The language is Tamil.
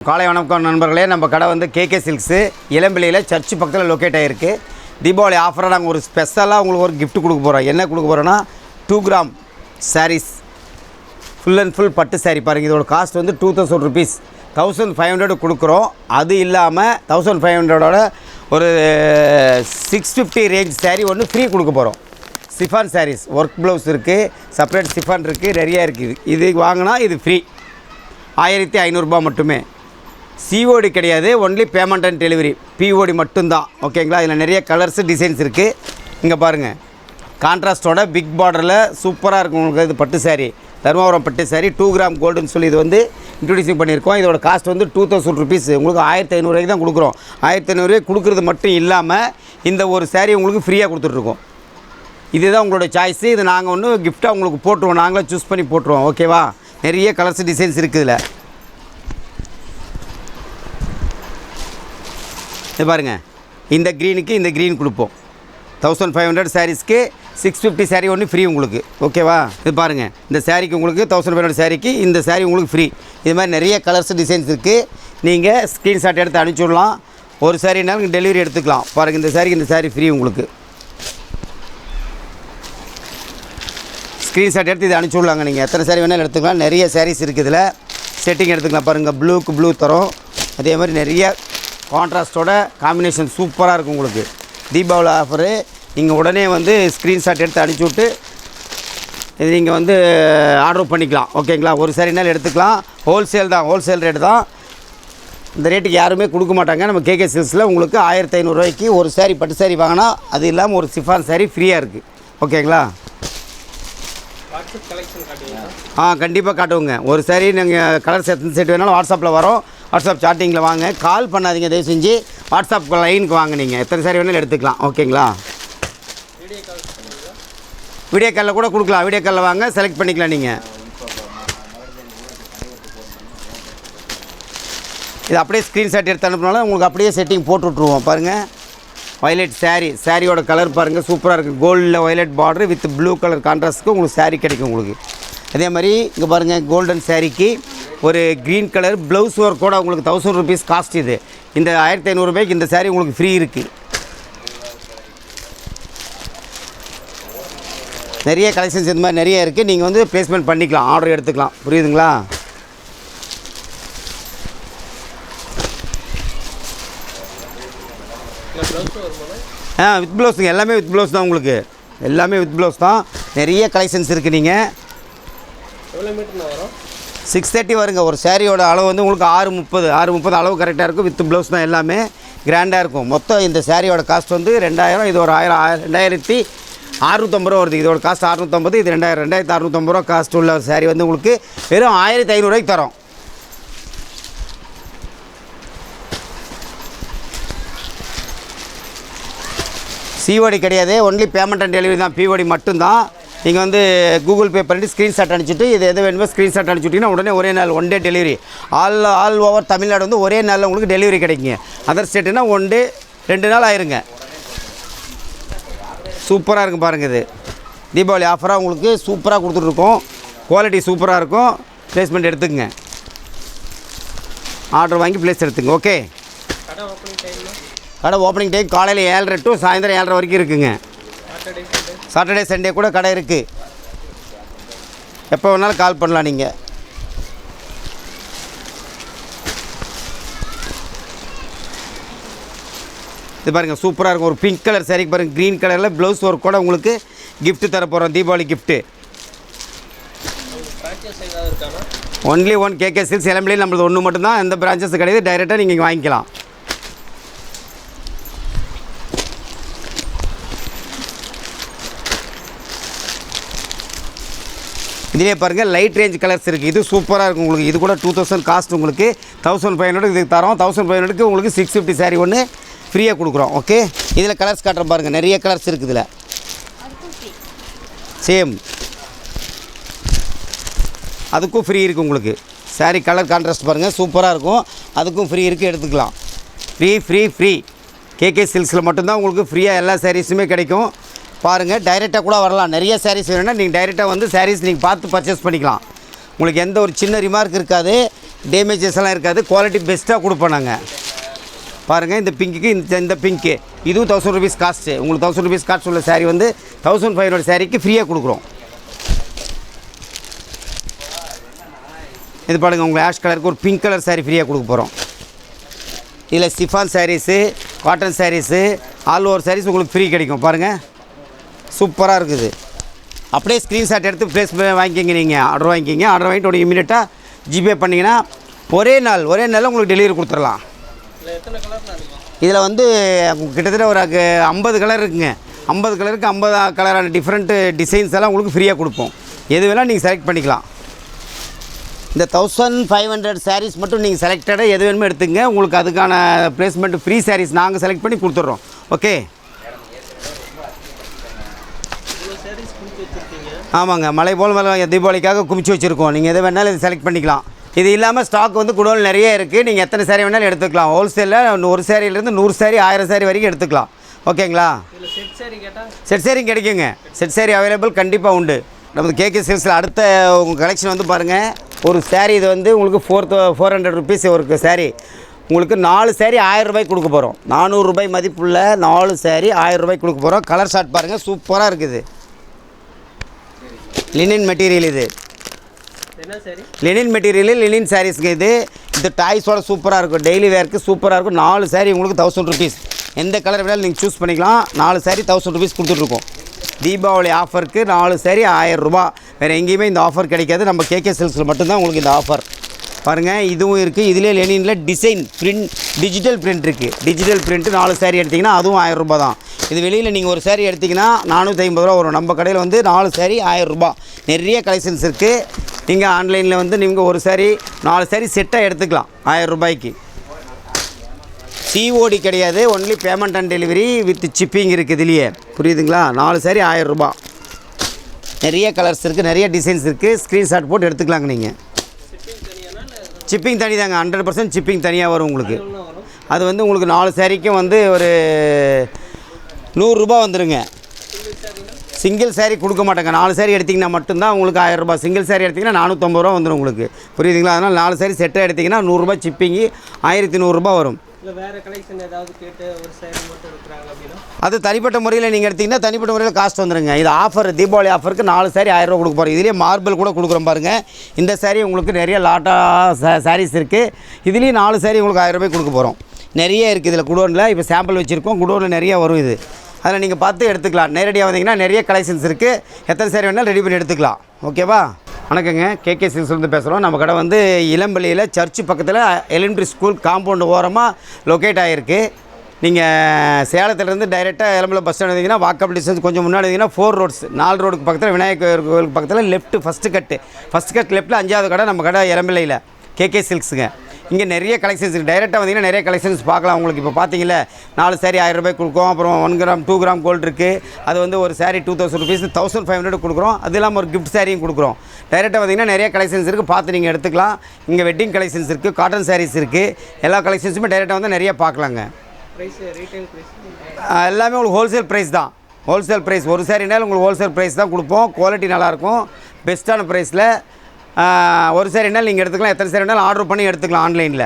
காலை வணக்கம் நண்பர்களே. நம்ம கடை வந்து கேகே சில்க்ஸு இளம்பிள்ளையில் சர்ச்சு பக்கத்தில் லொக்கேட் ஆகிருக்கு. தீபாவளி ஆஃபராக நாங்கள் ஒரு ஸ்பெஷலாக உங்களுக்கு ஒரு கிஃப்ட் கொடுக்க போகிறோம். என்ன கொடுக்க போகிறோன்னா 2 gram sarees full and full பட்டு சாரீ பாருங்கள். இதோட காஸ்ட் வந்து 2000 ருபீஸ், 1500 கொடுக்குறோம். அது இல்லாமல் 1500ஓட ஒரு 650 ரேஞ்ச் சாரீ ஒன்று ஃப்ரீ கொடுக்க போகிறோம். சிஃபான் சாரீஸ் ஒர்க் ப்ளவுஸ் இருக்குது, செப்பரேட் சிஃபான் இருக்குது, நிறையா இருக்குது. இது வாங்கினா இது ஃப்ரீ 1500 ரூபா மட்டுமே. சிஓடி கிடையாது, only payment and delivery, BOD மட்டும்தான். ஓகேங்களா? இதில் நிறைய கலர்ஸு டிசைன்ஸ் இருக்குது. இங்கே பாருங்கள், கான்ட்ராஸ்ட்டோட பிக் பார்டரில் சூப்பராக இருக்கும் உங்களுக்கு. இது பட்டு சாரீ, தர்மாபுரம் பட்டு சாரீ 2 கிராம் கோல்டுன்னு சொல்லி இது வந்து இன்ட்ரடியூசிங் பண்ணியிருக்கோம். இதோட காஸ்ட் வந்து 2000 ருபீஸ். உங்களுக்கு 1500 தான் கொடுக்குறோம். 1500 கொடுக்குறது மட்டும் இல்லாமல் இந்த ஒரு சாரீ உங்களுக்கு ஃப்ரீயாக கொடுத்துட்ருக்கோம். இதுதான் உங்களோட சாய்ஸு. இது நாங்கள் ஒன்று கிஃப்ட்டாக உங்களுக்கு போட்டுருவோம், நாங்களே சூஸ் பண்ணி போட்டுருவோம். ஓகேவா? நிறைய கலர்ஸ் டிசைன்ஸ் இருக்குது இதில். இது பாருங்கள், இந்த க்ரீனுக்கு இந்த க்ரீன் கொடுப்போம். 1500 சாரீஸ்க்கு 650 சாரீ ஒன்று ஃப்ரீ உங்களுக்கு. ஓகேவா? இது பாருங்கள், இந்த சாரீக்கு உங்களுக்கு 1500 சாரீக்கு இந்த சாரீ உங்களுக்கு ஃப்ரீ. இது மாதிரி நிறைய கலர்ஸ் டிசைன்ஸ் இருக்குது. நீங்கள் ஸ்க்ரீன்ஷாட் எடுத்து அனுப்பிச்சுடலாம். ஒரு சாரீனாலும் நீங்கள் டெலிவரி எடுத்துக்கலாம். பாருங்கள், இந்த சாரீக்கு இந்த சாரீ ஃப்ரீ உங்களுக்கு. ஸ்க்ரீன்ஷாட் எடுத்து இதை அனுப்பிச்சுடலாங்க. நீங்கள் எத்தனை சாரீ வேணாலும் எடுத்துக்கலாம். நிறைய சாரீஸ் இருக்குது இதில். செட்டிங் எடுத்துக்கலாம். பாருங்கள், ப்ளூக்கு ப்ளூ தரோம். அதே மாதிரி நிறைய கான்ட்ராஸ்ட்டோட காம்பினேஷன் சூப்பராக இருக்கும் உங்களுக்கு. தீபாவளி ஆஃபரு. நீங்கள் உடனே வந்து ஸ்க்ரீன்ஷாட் எடுத்து அனுப்பிச்சி விட்டு இது நீங்கள் வந்து ஆர்டர் பண்ணிக்கலாம். ஓகேங்களா? ஒரு சாரினாலும் எடுத்துக்கலாம். ஹோல்சேல் தான், ஹோல்சேல் ரேட்டு தான். இந்த ரேட்டுக்கு யாருமே கொடுக்க மாட்டாங்க. நம்ம கேகே சில்க்ஸில் உங்களுக்கு 1500 ரூபாய்க்கு ஒரு சாரீ பட்டு சாரீ வாங்கினா அது இல்லாமல் ஒரு சிஃபான் சாரீ ஃப்ரீயாக இருக்குது. ஓகேங்களா? கண்டிப்பாக காட்டுவோங்க. ஒரு சாரீ நீங்கள் கலர் செட் வேணாலும் வாட்ஸ்அப்பில் வரோம். வாட்ஸ்அப் சாட்டிங்கில் வாங்க, கால் பண்ணாதீங்க தயவு செஞ்சு. வாட்ஸ்அப் லைனுக்கு வாங்க, நீங்கள் எத்தனை சாரீ வேணாலும் எடுத்துக்கலாம். ஓகேங்களா? வீடியோ காலில் கூட கொடுக்கலாம். வீடியோ காலில் வாங்க, செலக்ட் பண்ணிக்கலாம். நீங்கள் இது அப்படியே ஸ்க்ரீன்ஷாட் எடுத்து அனுப்புனாலும் உங்களுக்கு அப்படியே செட்டிங் போட்டு விட்ருவோம். பாருங்கள், வயலட் சாரியோட கலர் பாருங்கள், சூப்பராக இருக்குது. கோல்டில் violet border with blue colour கான்ட்ராஸ்ட்டுக்கு உங்களுக்கு சாரீ கிடைக்கும் உங்களுக்கு. அதே மாதிரி இங்கே பாருங்கள், கோல்டன் சாரீக்கு ஒரு க்ரீன் கலர் ப்ளவுஸ் ஒர்க்கோட உங்களுக்கு 1000 ருபீஸ் காஸ்ட். இது இந்த 1500 ரூபாய்க்கு இந்த சாரீ உங்களுக்கு ஃப்ரீ இருக்குது. நிறைய கலெக்ஷன்ஸ் இது மாதிரி நிறைய இருக்குது. நீங்கள் வந்து ப்ளேஸ்மெண்ட் பண்ணிக்கலாம், ஆர்டர் எடுத்துக்கலாம். புரியுதுங்களா? வித் ப்ளவுஸுங்க, எல்லாமே வித் ப்ளவுஸ் தான் உங்களுக்கு. எல்லாமே வித் ப்ளவுஸ் தான். நிறைய கலெக்ஷன்ஸ் இருக்குது. நீங்கள் எவ்வளோ மீட்டர் வரும்? 630 வருங்க. ஒரு சாரியோட அளவு வந்து உங்களுக்கு 630 அளவு கரெக்டாக இருக்கும். வித் ப்ளவுஸ் தான், எல்லாமே கிராண்டாக இருக்கும். மொத்தம் இந்த சாரியோட காஸ்ட் வந்து 2000. இது ஒரு 2650 ரூபா வருது. இதோட காஸ்ட் 650. இது 2650 ரூபா காஸ்ட் உள்ள ஒரு சாரீ வந்து உங்களுக்கு வெறும் 1500 ரூபாய்க்கு தரோம். சிஓடி கிடையாது, ஒன்லி பேமெண்ட் அண்ட் டெலிவரி தான். பிஓடி மட்டும்தான். நீங்கள் வந்து கூகுள் பே பண்ணிட்டு ஸ்க்ரீன்ஷாட் அனுப்பிச்சிட்டு இது எது வேணுமோ ஸ்க்ரீன்ஷாட் அனுப்பிச்சிட்டிங்கன்னா உடனே ஒரே நாள் 1 day delivery. All over Tamil Nadu வந்து ஒரே நாளில் உங்களுக்கு டெலிவரி கிடைக்குங்க. அதர் ஸ்டேட்டுனா 1 டே 2 நாள் ஆயிருங்க. சூப்பராக இருக்கும் பாருங்கள். இது தீபாவளி ஆஃபராக உங்களுக்கு சூப்பராக கொடுத்துட்ருக்கோம். குவாலிட்டி சூப்பராக இருக்கும். ப்ளேஸ்மெண்ட் எடுத்துக்கங்க. ஆர்டர் வாங்கி ப்ளேஸ் எடுத்துங்க. ஓகே. கடை ஓப்பனிங் டைம் காலையில் 7:30 டு சாயந்தரம் 7:30 வரைக்கும் இருக்குங்க. சாட்டர்டே சண்டே கூட கடை இருக்குது. எப்போ வேணாலும் கால் பண்ணலாம் நீங்கள். இது பாருங்கள், சூப்பராக இருக்கும். ஒரு பிங்க் கலர் சாரிக்கு பாருங்கள், க்ரீன் கலரில் ப்ளவுஸ் ஒர்க் கூட உங்களுக்கு கிஃப்ட்டு தர போகிறோம். Deepavali gift. Only one KK silks இளம்பிள்ளையில் நம்மளது ஒன்று மட்டும்தான். எந்த பிரான்ச்சஸ் கிடையாது. டைரெக்டாக நீங்கள் வாங்கிக்கலாம். இதிலே பாருங்கள், லைட் ரேஞ்ச் கலர்ஸ் இருக்குது. இது சூப்பராக இருக்கும் உங்களுக்கு. இது கூட 2000 காஸ்ட் உங்களுக்கு. 1500 இதுக்கு தரோம். 1500க்கு உங்களுக்கு 650 சாரீ ஒன்று ஃப்ரீயாக கொடுக்குறோம். ஓகே. இதில் கலர்ஸ் காட்டுறோம் பாருங்கள், நிறைய கலர்ஸ் இருக்குது இதில். சேம் அதுக்கும் ஃப்ரீ இருக்குது உங்களுக்கு. சாரீ கலர் கான்ட்ராஸ்ட் பாருங்கள், சூப்பராக இருக்கும். அதுக்கும் ஃப்ரீ இருக்குது, எடுத்துக்கலாம். ஃப்ரீ கேகே சில்க்ஸில் மட்டும்தான் உங்களுக்கு ஃப்ரீயாக எல்லா சாரீஸுமே கிடைக்கும். பாருங்கள், டைரெக்டாக கூட வரலாம். நிறைய சாரீஸ் வேணும்னா நீங்கள் டைரெக்டாக வந்து சாரீஸ் நீங்கள் பார்த்து பர்ச்சேஸ் பண்ணிக்கலாம். உங்களுக்கு எந்த ஒரு சின்ன ரிமார்க் இருக்காது. டேமேஜஸ் எல்லாம் இருக்காது. குவாலிட்டி பெஸ்ட்டாக கொடுப்போம் நாங்கள். பாருங்கள், இந்த பிங்க்குக்கு இந்த பிங்க்கு இதுவும் 1000 rupees காஸ்ட்டு. உங்களுக்கு 1000 rupees காஸ்ட் உள்ள சாரீ வந்து 1500 சாரீக்கு ஃப்ரீயாக கொடுக்குறோம். இது பாருங்கள், உங்களுக்கு ஆஷ் கலருக்கு ஒரு பிங்க் கலர் சாரீ ஃப்ரீயாக கொடுக்க போகிறோம். இதில் chiffon sarees, cotton sarees, all over sarees உங்களுக்கு ஃப்ரீ கிடைக்கும். பாருங்கள், சூப்பராக இருக்குது. அப்படியே ஸ்க்ரீன்ஷாட் எடுத்து ப்ளேஸ் வாங்கிக்கிங்க. நீங்கள் ஆர்டர் வாங்கிக்கிங்க. ஆர்டர் வாங்கிட்டு ஒரு இமீடியட்டாக ஜிபே பண்ணிங்கன்னா ஒரே நாளில் உங்களுக்கு டெலிவரி கொடுத்துடலாம். இதில் வந்து கிட்டத்தட்ட ஒரு 50 கலர் இருக்குங்க. 50 கலருக்கு 50 கலரான டிஃப்ரெண்ட்டு டிசைன்ஸ் எல்லாம் உங்களுக்கு ஃப்ரீயாக கொடுப்போம். எது வேணால் நீங்கள் செலக்ட் பண்ணிக்கலாம். இந்த 1500 சாரீஸ் மட்டும் நீங்கள் செலக்டடாக எது வேணுமோ எடுத்துங்க. உங்களுக்கு அதுக்கான ப்ளேஸ்மெண்ட் ஃப்ரீ சாரீஸ் நாங்கள் செலக்ட் பண்ணி கொடுத்துட்றோம். ஓகே. ஆமாங்க, மழை போல் தீபாவளிக்காக குமிச்சு வச்சுருக்கோம். நீங்கள் எது வேணாலும் இது செலக்ட் பண்ணிக்கலாம். இது இல்லாமல் ஸ்டாக் வந்து குடோன் நிறைய இருக்குது. நீங்கள் எத்தனை சாரீ வேணாலும் எடுத்துக்கலாம். ஹோல்சேலில் ஒரு சாரியிலேருந்து 100 சாரீ 1000 சாரீ வரைக்கும் எடுத்துக்கலாம். ஓகேங்களா? செட் சாரீ கிடைக்குங்க. செட் சாரீ அவைலபிள் கண்டிப்பாக உண்டு. நமது கேகே சில்க்ஸில் அடுத்த உங்கள் கலெக்ஷன் வந்து பாருங்கள். ஒரு சாரீ இது வந்து உங்களுக்கு 400 rupees ஒரு சாரீ. உங்களுக்கு 4 சாரீ 1000 ரூபாய்க்கு கொடுக்க போகிறோம். 400 ரூபாய் மதிப்புள்ள 4 சாரீ 1000 ரூபாய்க்கு கொடுக்க போகிறோம். கலர் ஷார்ட் பாருங்கள், சூப்பராக இருக்குது. லினின் மெட்டீரியல் இது. லினின் மெட்டீரியல் லினின் சாரீஸ்க்கு இது. இந்த டாய்ஸோட சூப்பராக இருக்கும். டெய்லி வேர்க்கு சூப்பராக இருக்கும். 4 சாரீ உங்களுக்கு 1000 rupees. எந்த கலர் வேணாலும் நீங்கள் சூஸ் பண்ணிக்கலாம். 4 சாரீ 1000 rupees கொடுத்துட்ருக்கோம். தீபாவளி ஆஃபருக்கு 4 சாரீ 1000 ரூபா. வேறு எங்கேயுமே இந்த ஆஃபர் கிடைக்காது. நம்ம கேகே சில்க்ஸில் மட்டும்தான் உங்களுக்கு இந்த ஆஃபர். பாருங்கள், இதுவும் இருக்குது. இதிலே லெனினில் டிசைன் பிரிண்ட், டிஜிட்டல் பிரிண்ட் இருக்குது. டிஜிட்டல் பிரிண்ட்டு 4 சாரீ எடுத்திங்கன்னா அதுவும் 1000 ரூபா தான். இது வெளியில் நீங்கள் ஒரு சாரீ எடுத்திங்கன்னா 450 ரூபா வரும். நம்ம கடையில் வந்து 4 சாரீ 1000 ரூபா. நிறைய கலெக்ஷன்ஸ் இருக்குது. நீங்கள் ஆன்லைனில் வந்து நீங்கள் ஒரு சாரீ 4 சாரீ செட்டாக எடுத்துக்கலாம் 1000 ரூபாய்க்கு. சிஓடி கிடையாது. Only payment and delivery with shipping இருக்குது இதுலேயே. புரியுதுங்களா? 4 சாரீ 1000 ரூபா. நிறைய கலர்ஸ் இருக்குது, நிறைய டிசைன்ஸ் இருக்குது. ஸ்க்ரீன்ஷாட் போட்டு எடுத்துக்கலாங்க. நீங்கள் சிப்பிங் தனி தாங்க. 100% சிப்பிங் தனியாக வரும் உங்களுக்கு. அது வந்து உங்களுக்கு 4 சாரீக்கும் வந்து ஒரு 100 ரூபா வந்துடுங்க. சிங்கிள் சாரீ கொடுக்க மாட்டாங்க. 4 சாரீ எடுத்திங்கன்னா மட்டும்தான் உங்களுக்கு 1000 ரூபா. சிங்கிள் சாரீ எடுத்திங்கன்னா 450 ரூபா வந்துடும் உங்களுக்கு. புரியுதுங்களா? அதனால் 4 சாரீ செட்டாக எடுத்திங்கன்னா 100 ரூபா சிப்பிங்கு 1100 ரூபா வரும். அது தனிப்பட்ட முறையில் நீங்கள் எடுத்திங்கன்னா தனிப்பட்ட முறையில் காஸ்ட் வந்துடுங்க. இது ஆஃபர், தீபாவளி ஆஃபருக்கு 4 சாரீ 1000 ரூபா கொடுக்க போகிறோம். இதிலே மார்பிள் கூட கொடுக்குறோம் பாருங்கள். இந்த சாரீ உங்களுக்கு நிறைய லாட்டாக சாரீஸ் இருக்குது. இதுலேயும் 4 சாரீ உங்களுக்கு 1000 ரூபாய்க்கு கொடுக்க போகிறோம். நிறைய இருக்குது இதில் குடோனில். இப்போ சாம்பிள் வச்சுருக்கோம். குடோனில் நிறைய வரும். இது அதில் நீங்கள் பார்த்து எடுத்துக்கலாம். நேரடியாக வந்தீங்கன்னா நிறைய கலெக்ஷன்ஸ் இருக்குது. எத்தனை சாரீ வேணாலும் ரெடி பண்ணி எடுத்துக்கலாம். ஓகேவா? வணக்கங்க, கேகே சில்க்ஸ்லேருந்து பேசுகிறோம். நம்ம கடை வந்து இளம்பள்ளியில் சர்ச்சு பக்கத்தில் எலிமெண்ட்ரி ஸ்கூல் காம்பவுண்டு ஓரமாக லொக்கேட் ஆகிருக்கு. நீங்கள் சேலத்துலேருந்து டைரெக்டாக இளம்பள்ளி பஸ் ஸ்டாண்ட் வந்தீங்கன்னா வாக்கப் டிஸ்டன்ஸ். கொஞ்சம் முன்னாடி வந்தீங்கன்னா 4 ரோட்ஸ் 4 ரோடுக்கு பக்கத்தில் விநாயகர் கோயிலுக்கு பக்கத்தில் லெஃப்ட் ஃபஸ்ட்டு கட் லெஃப்ட்டில் 5வது கடை நம்ம கடை இளம்பள்ளியில் கேகே சில்க்ஸுங்க. இங்கே நிறைய கலெக்ஷன்ஸ் இருக்குது. டைரெக்டாக வந்தீங்கன்னா நிறைய கலெக்ஷன்ஸ் பார்க்கலாம். உங்களுக்கு இப்போ பார்த்தீங்களா 4 சாரீ 1000 ரூபாய்க்கு கொடுக்கும். அப்புறம் 1 கிராம் 2 கிராம் கோல்டு இருக்குது. அது வந்து ஒரு சாரீ 2000 rupees 1500 கொடுக்குறோம். அது இல்லாமல் ஒரு கிஃப்ட் சாரியும் கொடுக்குறோம். டைரெக்டாக வந்தீங்கன்னா நிறைய கலெக்ஷன்ஸ் இருக்குது. பார்த்து நீங்கள் எடுத்துக்கலாம். இங்கே வெட்டிங் கலெக்ஷன்ஸ் இருக்குது, காட்டன் சாரீஸ் இருக்குது. எல்லா கலெக்ஷன்ஸுமே டைரெக்டாக வந்து நிறைய பார்க்கலாங்க. எல்லாமே உங்களுக்கு ஹோல்சேல் ப்ரைஸ் தான். ஹோல்சேல் ப்ரைஸ் ஒரு சாரினாலும் உங்களுக்கு ஹோல்சேல் ப்ரைஸ் தான் கொடுப்போம். குவாலிட்டி நல்லாயிருக்கும். பெஸ்ட்டான ப்ரைஸில் ஒரு சாரினாலும் நீங்கள் எடுத்துக்கலாம். எத்தனை சாரினாலும் ஆர்டர் பண்ணி எடுத்துக்கலாம் ஆன்லைனில்.